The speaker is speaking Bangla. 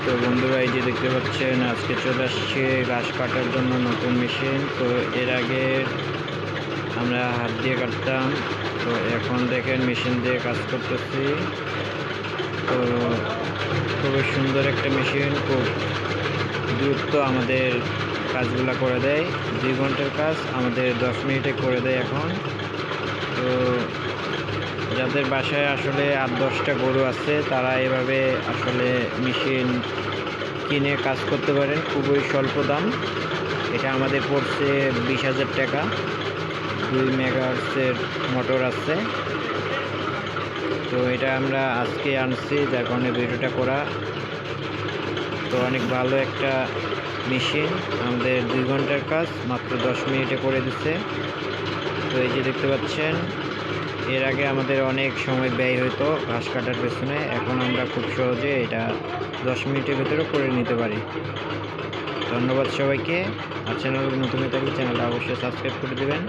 তো বন্ধুরা, এই যে দেখতে পাচ্ছেন আজকে চলে আসছে ঘাস কাটার জন্য নতুন মেশিন। তো এর আগে আমরা হাত দিয়ে কাটতাম, তো এখন দেখেন মেশিন দিয়ে কাজ করতেছি। তো খুবই সুন্দর একটা মেশিন, খুব দ্রুত আমাদের কাজগুলা করে দেয়। 2 ঘন্টার কাজ আমাদের 10 মিনিটে করে দেয় এখন। তো যাদের বাসায় আসলে 8-10টা গরু আছে তারা এভাবে আসলে মেশিন কিনে কাজ করতে পারেন, খুবই স্বল্প দাম। এটা আমাদের পড়ছে 20,000 টাকা। 2 মেগাহার্টজের মোটর আছে। তো এটা আমরা আজকে আনছি, যার কারণে ভিডিওটা করা। তো অনেক ভালো একটা মেশিন, আমাদের 2 ঘন্টার কাজ মাত্র 10 মিনিটে করে দিচ্ছে। তো এই যে দেখতে পাচ্ছেন, এর আগে আমাদের অনেক সময় ব্যয় হতো ঘাস কাটার পেছনে, এখন আমরা খুব সহজে এটা 10 মিনিটের ভিতরে করে নিতে পারি। ধন্যবাদ সবাইকে। আর চ্যানেল নতুন হয়ে থাকলে চ্যানেলটা অবশ্যই সাবস্ক্রাইব করে দেবেন।